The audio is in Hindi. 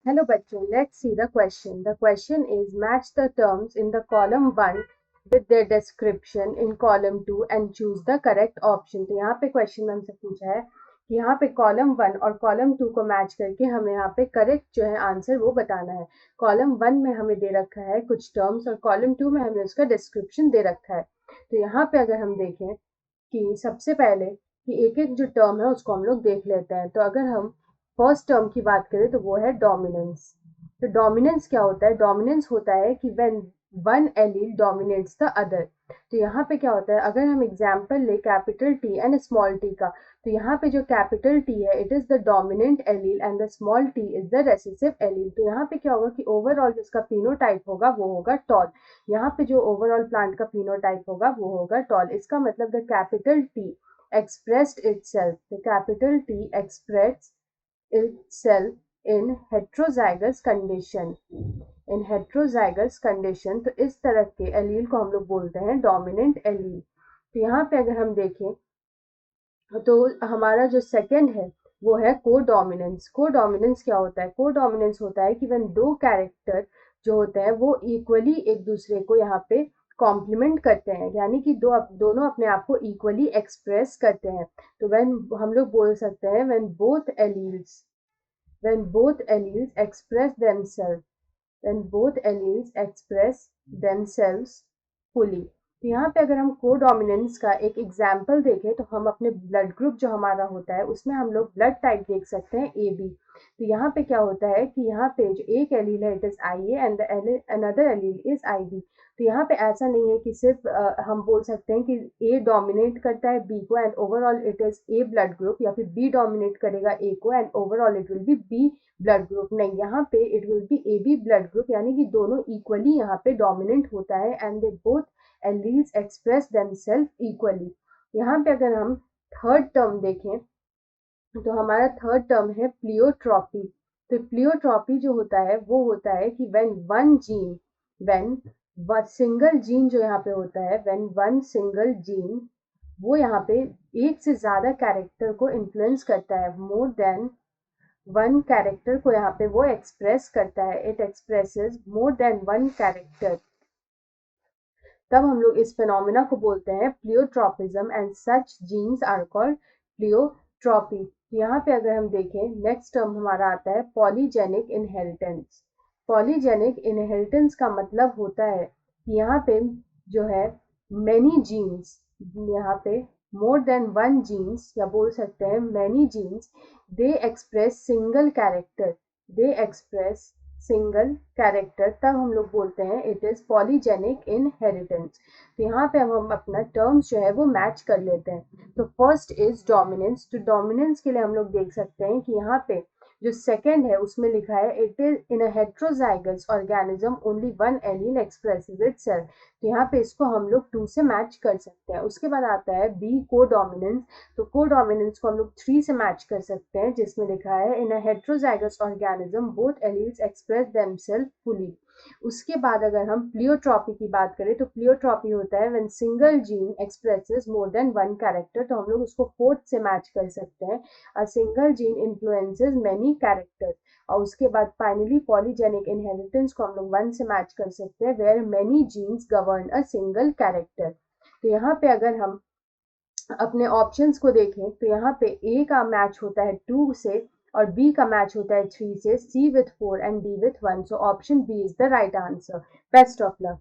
Hello bachcho, let's see the question. The question is match the terms in the column 1 with their description in column 2 and choose the correct option. तो यहाँ पे क्वेश्चन में हमसे पूछा है कि यहाँ पे कॉलम 1 और कॉलम 2 को मैच करके हमें यहाँ पे करेक्ट जो है आंसर वो बताना है। कॉलम 1 में हमें दे रखा है कुछ टर्म्स और कॉलम 2 में हमें उसका डिस्क्रिप्शन दे रखा है। तो यहाँ पे अगर हम देखें कि सबसे पहले कि एक एक जो टर्म है उसको हम लोग देख लेते हैं। तो अगर हम फर्स्ट टर्म की बात करें तो वो है डोमिनेंस। तो डोमिनेंस क्या होता है? डोमिनेंस होता है कि when one allele dominates the other. तो यहाँ पे क्या होता है, अगर हम एग्जांपल ले capital T and small T का, तो यहाँ पे जो कैपिटल टी है it is the dominant allele and the small T is the recessive allele. तो यहाँ पे क्या होगा कि ओवरऑल जिसका फिनोटाइप होगा वो होगा टॉल। यहाँ पे जो ओवरऑल प्लांट का फिनोटाइप होगा वो होगा टॉल। इसका मतलब the capital T expressed itself, the capital T expressed itself in heterozygous condition, in heterozygous condition। तो इस तरह के एलील को हम लोग बोलते हैं डोमिनेंट एलील। तो यहाँ पे अगर हम देखें तो हमारा जो सेकंड है वो है कोडोमिनेंस। कोडोमिनेंस क्या होता है? कोडोमिनेंस होता है कि व्हेन दो कैरेक्टर जो होते हैं वो इक्वली एक दूसरे को यहाँ पे कॉम्प्लीमेंट करते हैं, यानी कि दोनों अपने आप को इक्वली एक्सप्रेस करते हैं। तो व्हेन हम लोग बोल सकते हैं when both alleles express themselves, when both alleles express themselves fully। तो यहाँ पे अगर हम कोडोमिनेंस का एक एग्जाम्पल देखें तो हम अपने ब्लड ग्रुप जो हमारा होता है उसमें हम लोग ब्लड टाइप देख सकते हैं ए बी। तो यहाँ पे क्या होता है कि यहाँ पे जो एक एलील है it is I A and another allele is I B. तो यहाँ पे ऐसा नहीं है कि सिर्फ हम बोल सकते हैं कि ए डोमिनेट करता है बी को and overall it is A blood group, या फिर बी डोमिनेट करेगा ए को and overall it will be B blood group. नहीं, यहाँ पे it will be A B blood group, यानी कि दोनों इक्वली यहाँ पे डोमिनेंट होता है and they both alleles express themselves equally। यहाँ पे अगर हम थर्ड टर्म देखें तो हमारा थर्ड टर्म है प्लियोट्रॉपी। तो प्लियोट्रॉपी जो होता है वो होता है कि व्हेन सिंगल जीन जो यहाँ पे होता है, व्हेन वन सिंगल जीन वो यहाँ पे एक से ज्यादा कैरेक्टर को इन्फ्लुएंस करता है, मोर देन वन कैरेक्टर को यहाँ पे वो एक्सप्रेस करता है, it expresses more than one character, तब हम लोग इस फिनोमिना को बोलते हैं pleiotropism and such genes are called pleiotropy. यहाँ पे अगर हम देखें नेक्स्ट टर्म हमारा आता है पॉलीजेनिक इनहेरिटेंस। पॉलीजेनिक इनहेरिटेंस का मतलब होता है कि यहाँ पे जो है मेनी जीन्स, यहाँ पे मोर देन वन जीन्स या बोल सकते हैं मेनी जीन्स, दे एक्सप्रेस सिंगल कैरेक्टर, दे एक्सप्रेस सिंगल कैरेक्टर, तब हम लोग बोलते हैं इट इज पॉलीजेनिक इनहेरिटेंस। तो यहाँ पे अब हम अपना टर्म्स जो है वो मैच कर लेते हैं। तो फर्स्ट इज डोमिनेंस। तो डोमिनेंस के लिए हम लोग देख सकते हैं कि यहाँ पे जो सेकंड है उसमें लिखा है it is in a heterozygous organism only one allele expresses itself. तो यहाँ पे इसको हम लोग 2 से मैच कर सकते हैं। उसके बाद आता है बी कोडोमिनेंस। तो कोडोमिनेंस को हम लोग 3 से मैच कर सकते हैं जिसमें लिखा है in a heterozygous organism both alleles express themselves fully. उसके बाद अगर हम प्लियोट्रॉपी की बात करें तो प्लियोट्रॉपी होता है when single gene expresses more than one character. तो हम लोग उसको 4th से मैच कर सकते हैं, a single gene influences many characters. और उसके बाद फाइनली पॉलीजेनिक इनहेरिटेंस को हम लोग 1 से मैच कर सकते हैं where many genes govern a single character. तो यहाँ पे अगर हम अपने ऑप्शंस को देखें तो यहाँ पे ए का मैच होता है 2 से और बी का मैच होता है 3 से, C with 4 and D with 1। So option B is the right answer. Best of luck.